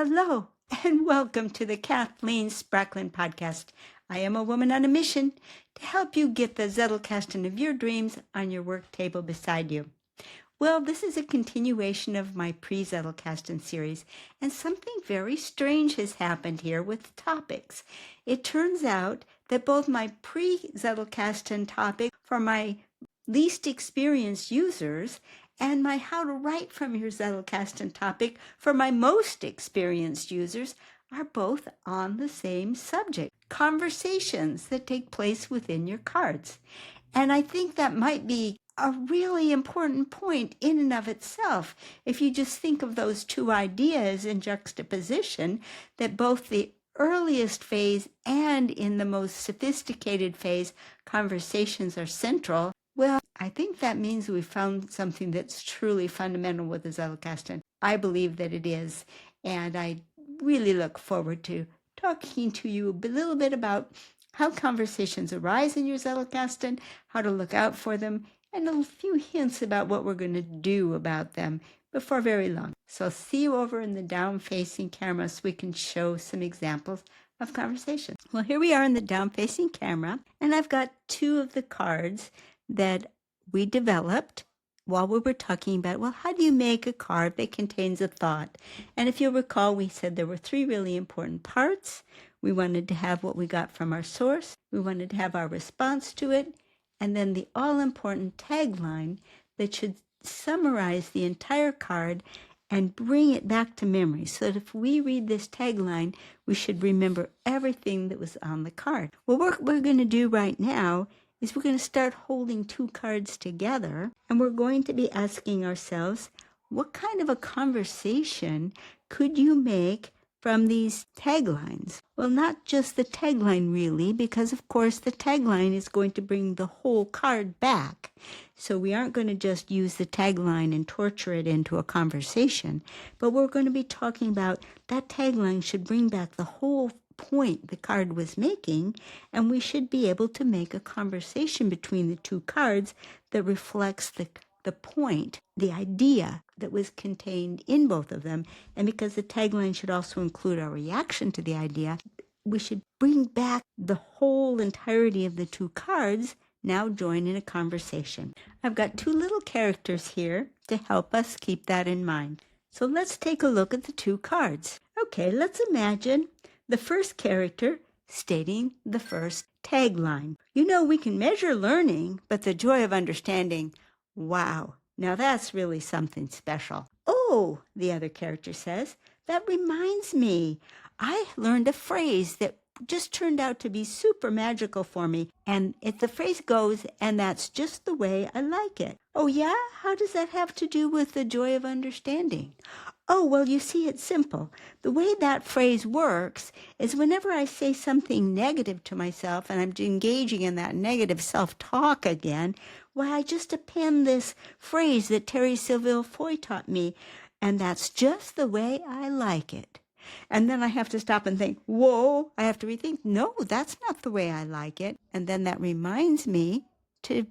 Hello, and welcome to the Kathleen Spracklin podcast. I am a woman on a mission to help you get the Zettelkasten of your dreams on your work table beside you. Well, this is a continuation of my Pre-Zettelkasten series, and something very strange has happened here with topics. It turns out that both my Pre-Zettelkasten topic for my least experienced users and my How to Write from Your Zettelkasten topic for my most experienced users are both on the same subject, conversations that take place within your cards. And I think that might be a really important point in and of itself. If you just think of those two ideas in juxtaposition, that both the earliest phase and in the most sophisticated phase, conversations are central, well, I think that means we've found something that's truly fundamental with the Zettelkasten. I believe that it is, and I really look forward to talking to you a little bit about how conversations arise in your Zettelkasten, how to look out for them, and a few hints about what we're going to do about them before very long. So see you over in the down-facing camera so we can show some examples of conversation. Well, here we are in the down-facing camera, and I've got two of the cards that we developed while we were talking about, well, how do you make a card that contains a thought? And if you'll recall, we said there were three really important parts. We wanted to have what we got from our source. We wanted to have our response to it. And then the all-important tagline that should summarize the entire card and bring it back to memory. So that if we read this tagline, we should remember everything that was on the card. Well, what we're going to do right now is we're going to start holding two cards together, and we're going to be asking ourselves, what kind of a conversation could you make from these taglines? Well, not just the tagline really, because of course the tagline is going to bring the whole card back. So we aren't going to just use the tagline and torture it into a conversation, but we're going to be talking about that tagline should bring back the whole point the card was making, and we should be able to make a conversation between the two cards that reflects the point, the idea that was contained in both of them. And because the tagline should also include our reaction to the idea, we should bring back the whole entirety of the two cards, now join in a conversation. I've got two little characters here to help us keep that in mind. So let's take a look at the two cards. Okay, let's imagine the first character stating the first tagline. You know, we can measure learning, but the joy of understanding, wow, now that's really something special. Oh, the other character says, that reminds me, I learned a phrase that just turned out to be super magical for me. And the phrase goes, and that's just the way I like it. Oh yeah? How does that have to do with the joy of understanding? Oh, well, you see, it's simple. The way that phrase works is whenever I say something negative to myself and I'm engaging in that negative self-talk again, well, I just append this phrase that Terry Silville Foy taught me, and that's just the way I like it. And then I have to stop and think, whoa, I have to rethink, no, that's not the way I like it. And then that reminds me to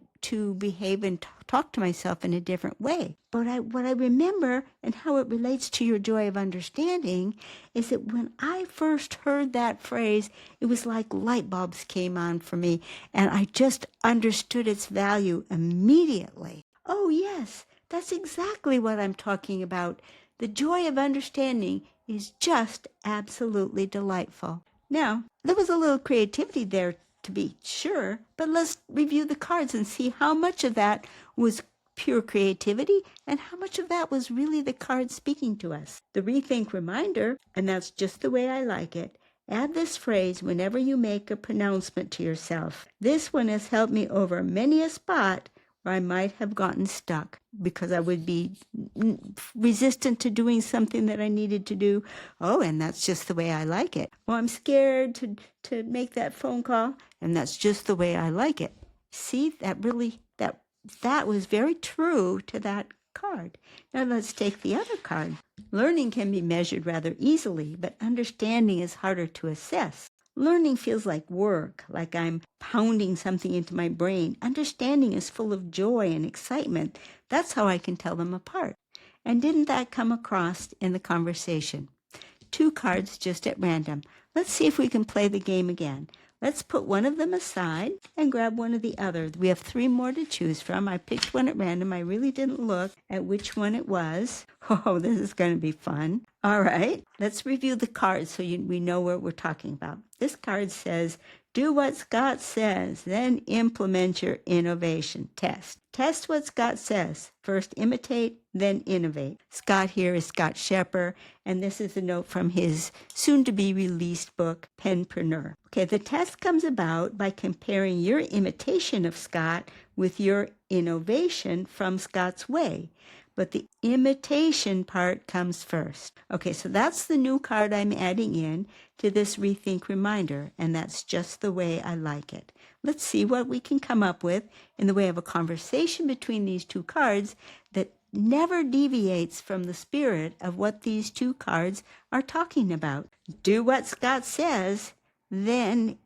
behave and talk to myself in a different way. But what I remember and how it relates to your joy of understanding is that when I first heard that phrase, it was like light bulbs came on for me, and I just understood its value immediately. Oh yes, that's exactly what I'm talking about. The joy of understanding is just absolutely delightful. Now, there was a little creativity there to be sure, but let's review the cards and see how much of that was pure creativity and how much of that was really the card speaking to us. The rethink reminder, and that's just the way I like it. Add this phrase whenever you make a pronouncement to yourself. This one has helped me over many a spot where I might have gotten stuck because I would be resistant to doing something that I needed to do. Oh, and that's just the way I like it. Oh, I'm scared to make that phone call, and that's just the way I like it. See, that was very true to that card. Now let's take the other card. Learning can be measured rather easily, but understanding is harder to assess. Learning feels like work, like I'm pounding something into my brain. Understanding is full of joy and excitement. That's how I can tell them apart. And didn't that come across in the conversation? 2 cards just at random. Let's see if we can play the game again. Let's put one of them aside and grab one of the other. We have 3 more to choose from. I picked one at random. I really didn't look at which one it was. Oh, this is going to be fun. All right, let's review the cards so we know what we're talking about. This card says, do what Scott says, then implement your innovation. Test. Test what Scott says. First imitate, then innovate. Scott here is Scott Shepper, and this is a note from his soon-to-be-released book, Penpreneur. Okay, the test comes about by comparing your imitation of Scott with your innovation from Scott's way. But the imitation part comes first. Okay, so that's the new card I'm adding in to this Rethink Reminder, and that's just the way I like it. Let's see what we can come up with in the way of a conversation between these 2 cards that never deviates from the spirit of what these 2 cards are talking about. Do what Scott says, then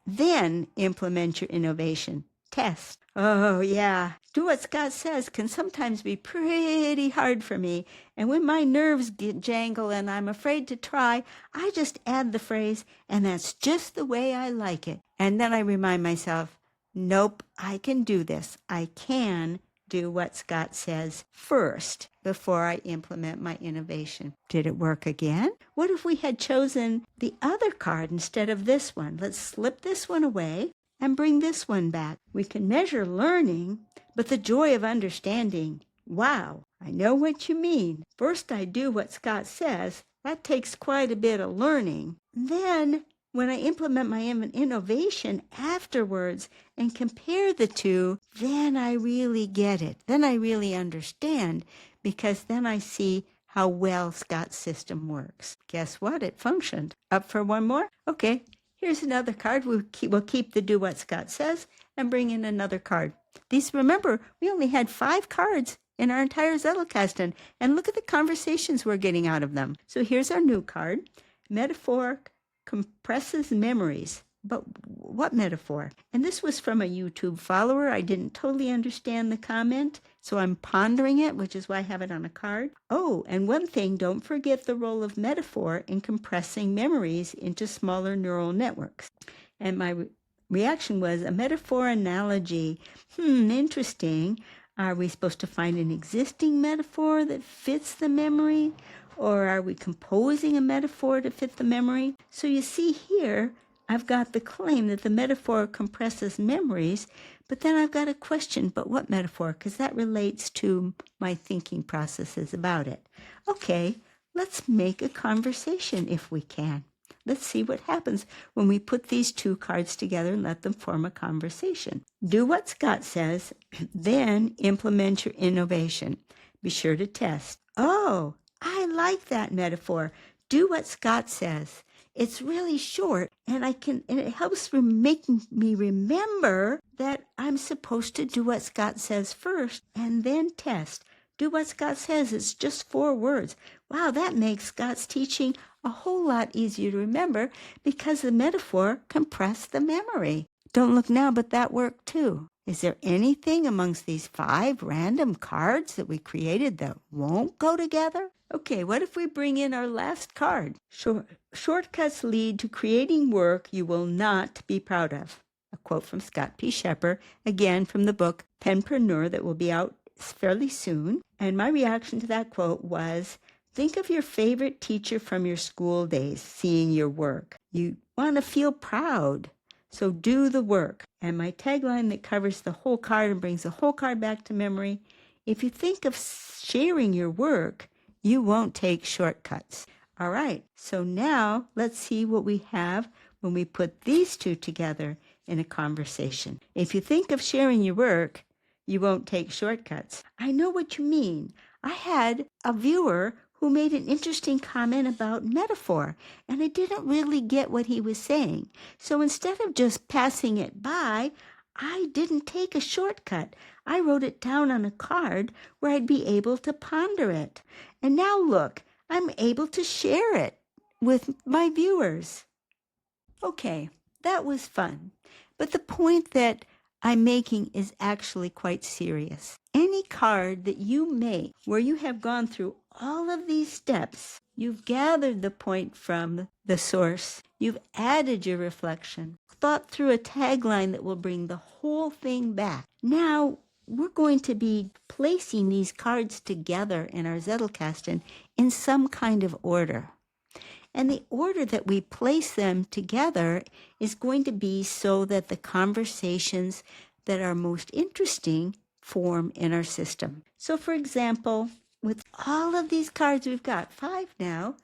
implement your innovation. Test. Oh, yeah. Do what Scott says can sometimes be pretty hard for me. And when my nerves jangle and I'm afraid to try, I just add the phrase, and that's just the way I like it. And then I remind myself, nope, I can do this. I can do what Scott says first before I implement my innovation. Did it work again? What if we had chosen the other card instead of this one? Let's slip this one away and bring this one back. We can measure learning, but the joy of understanding. Wow, I know what you mean. First I do what Scott says. That takes quite a bit of learning. Then when I implement my innovation afterwards and compare the 2, then I really get it. Then I really understand, because then I see how well Scott's system works. Guess what? It functioned. Up for one more? Okay. Here's another card. We'll keep the do what Scott says and bring in another card. These, remember, we only had 5 cards in our entire Zettelkasten, and look at the conversations we're getting out of them. So here's our new card. Metaphor compresses memories. But what metaphor? And this was from a YouTube follower. I didn't totally understand the comment, so I'm pondering it, which is why I have it on a card. Oh, and one thing, don't forget the role of metaphor in compressing memories into smaller neural networks. And my reaction was a metaphor analogy. Interesting. Are we supposed to find an existing metaphor that fits the memory? Or are we composing a metaphor to fit the memory? So you see here, I've got the claim that the metaphor compresses memories, but then I've got a question, but what metaphor? Because that relates to my thinking processes about it. Okay, let's make a conversation if we can. Let's see what happens when we put these 2 cards together and let them form a conversation. Do what Scott says, then implement your innovation. Be sure to test. Oh, I like that metaphor. Do what Scott says. It's really short, and it helps make me remember that I'm supposed to do what Scott says first and then test. Do what Scott says. It's just 4 words. Wow, that makes Scott's teaching a whole lot easier to remember because the metaphor compressed the memory. Don't look now, but that worked too. Is there anything amongst these 5 random cards that we created that won't go together? Okay, what if we bring in our last card? Shortcuts lead to creating work you will not be proud of. A quote from Scott P. Shepper, again from the book Penpreneur, that will be out fairly soon. And my reaction to that quote was, think of your favorite teacher from your school days seeing your work. You want to feel proud, so do the work. And my tagline that covers the whole card and brings the whole card back to memory, if you think of sharing your work, you won't take shortcuts. All right, so now let's see what we have when we put these 2 together in a conversation. If you think of sharing your work, you won't take shortcuts. I know what you mean. I had a viewer who made an interesting comment about metaphor, and I didn't really get what he was saying. So instead of just passing it by, I didn't take a shortcut. I wrote it down on a card where I'd be able to ponder it. And now look, I'm able to share it with my viewers. Okay, that was fun. But the point that I'm making is actually quite serious. Any card that you make where you have gone through all of these steps You've gathered the point from the source. You've added your reflection, thought through a tagline that will bring the whole thing back. Now, we're going to be placing these cards together in our Zettelkasten in some kind of order. And the order that we place them together is going to be so that the conversations that are most interesting form in our system. So, for example, with all of these cards, we've got 5 now,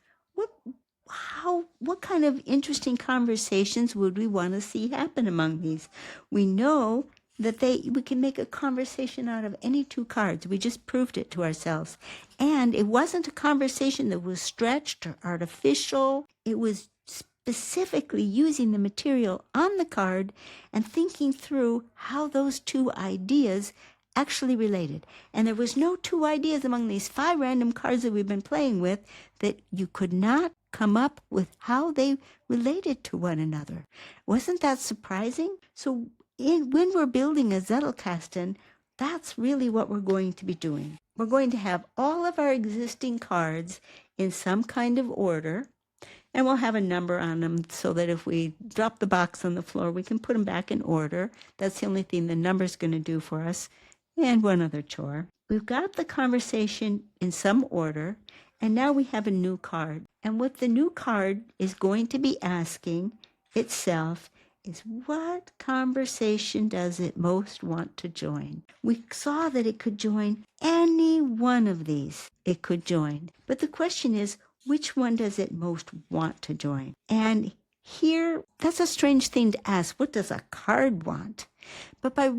what kind of interesting conversations would we want to see happen among these? We know that we can make a conversation out of any 2 cards. We just proved it to ourselves. And it wasn't a conversation that was stretched or artificial. It was specifically using the material on the card and thinking through how those 2 ideas actually related. And there was no 2 ideas among these 5 random cards that we've been playing with that you could not come up with how they related to one another. Wasn't that surprising? So when we're building a Zettelkasten, that's really what we're going to be doing. We're going to have all of our existing cards in some kind of order, and we'll have a number on them so that if we drop the box on the floor, we can put them back in order. That's the only thing the number's going to do for us. And one other chore. We've got the conversation in some order, and now we have a new card. And what the new card is going to be asking itself is, what conversation does it most want to join? We saw that it could join any one of these. It could join. But the question is, which one does it most want to join? And here, that's a strange thing to ask. What does a card want? But by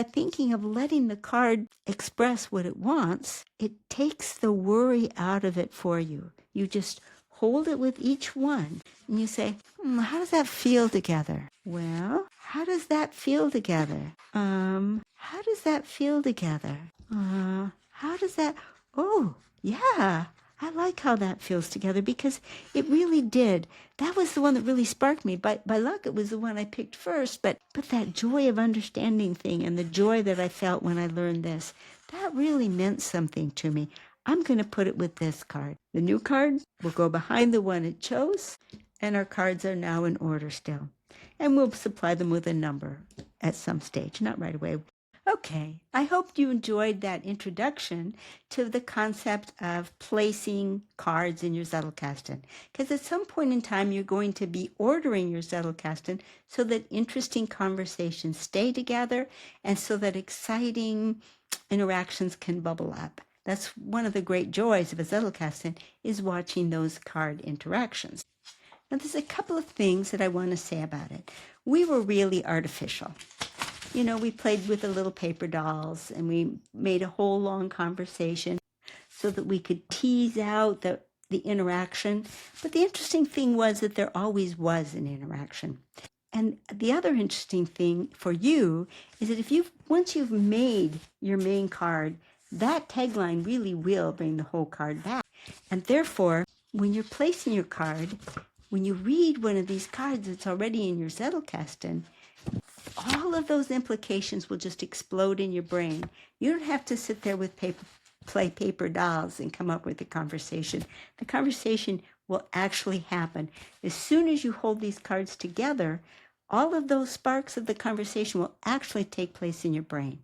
thinking of letting the card express what it wants, it takes the worry out of it for you. You just hold it with each one, and you say, how does that feel together? Well, how does that feel together? How does that feel together? How does that, oh, yeah, I like how that feels together, because it really did. That was the one that really sparked me. By luck, it was the one I picked first, but that joy of understanding thing and the joy that I felt when I learned this, that really meant something to me. I'm going to put it with this card. The new card will go behind the one it chose, and our cards are now in order still. And we'll supply them with a number at some stage, not right away. Okay, I hope you enjoyed that introduction to the concept of placing cards in your Zettelkasten. Because at some point in time, you're going to be ordering your Zettelkasten so that interesting conversations stay together and so that exciting interactions can bubble up. That's one of the great joys of a Zettelkasten, is watching those card interactions. Now, there's a couple of things that I want to say about it. We were really artificial. You know, we played with the little paper dolls, and we made a whole long conversation so that we could tease out the interaction. But the interesting thing was that there always was an interaction. And the other interesting thing for you is that once you've made your main card, that tagline really will bring the whole card back. And therefore, when you're placing your card, when you read one of these cards that's already in your Zettelkasten, all of those implications will just explode in your brain. You don't have to sit there with play paper dolls and come up with a conversation. The conversation will actually happen. As soon as you hold these cards together, all of those sparks of the conversation will actually take place in your brain.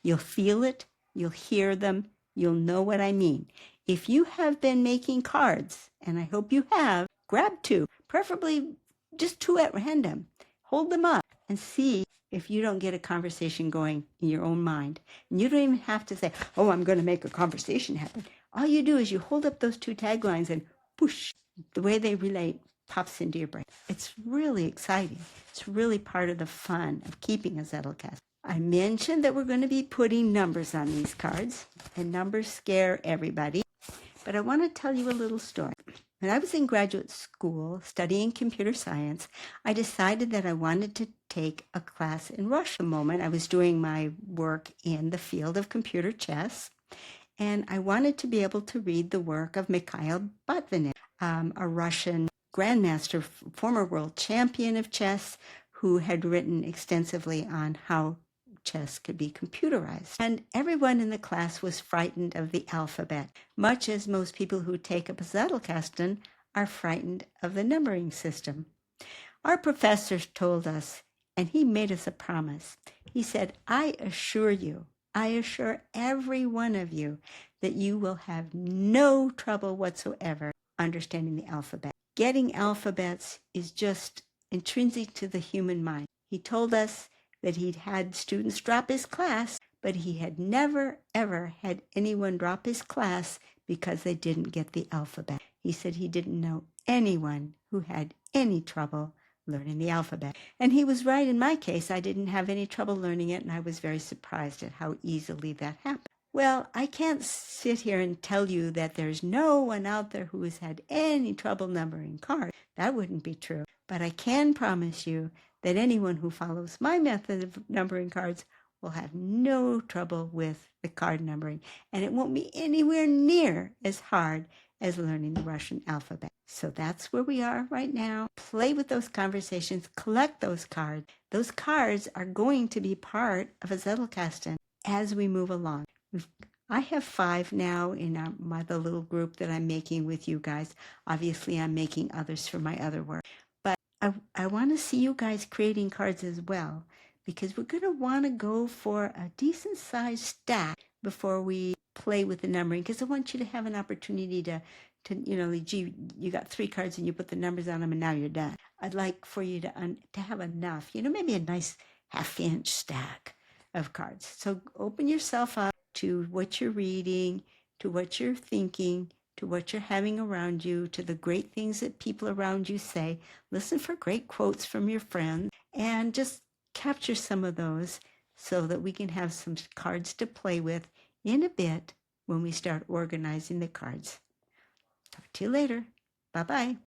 You'll feel it, you'll hear them, you'll know what I mean. If you have been making cards, and I hope you have, grab 2, preferably just 2 at random. Hold them up and see if you don't get a conversation going in your own mind. And you don't even have to say, oh, I'm going to make a conversation happen. All you do is you hold up those 2 taglines and whoosh, the way they relate pops into your brain. It's really exciting. It's really part of the fun of keeping a Zettelkasten. I mentioned that we're going to be putting numbers on these cards, and numbers scare everybody. But I want to tell you a little story. When I was in graduate school studying computer science, I decided that I wanted to take a class in Russia. The moment I was doing my work in the field of computer chess, and I wanted to be able to read the work of Mikhail Botvinnik, a Russian grandmaster, former world champion of chess, who had written extensively on how chess could be computerized. And everyone in the class was frightened of the alphabet, much as most people who take up a Zettelkasten are frightened of the numbering system. Our professor told us, and he made us a promise. He said, I assure every one of you that you will have no trouble whatsoever understanding the alphabet. Getting alphabets is just intrinsic to the human mind. He told us that he'd had students drop his class, but he had never, ever had anyone drop his class because they didn't get the alphabet. He said he didn't know anyone who had any trouble learning the alphabet. And he was right in my case. I didn't have any trouble learning it, and I was very surprised at how easily that happened. Well, I can't sit here and tell you that there's no one out there who has had any trouble numbering cards. That wouldn't be true. But I can promise you that anyone who follows my method of numbering cards will have no trouble with the card numbering, and it won't be anywhere near as hard as learning the Russian alphabet. So that's where we are right now. Play with those conversations, collect those cards. Those cards are going to be part of a Zettelkasten as we move along. I have 5 now in the little group that I'm making with you guys. Obviously, I'm making others for my other work. But I want to see you guys creating cards as well, because we're going to want to go for a decent-sized stack before we play with the numbering, because I want you to have an opportunity to you got 3 cards and you put the numbers on them and now you're done. I'd like for you to have enough, maybe a nice half-inch stack of cards. So open yourself up to what you're reading, to what you're thinking, to what you're having around you, to the great things that people around you say. Listen for great quotes from your friends and just capture some of those so that we can have some cards to play with in a bit when we start organizing the cards. Talk to you later. Bye-bye.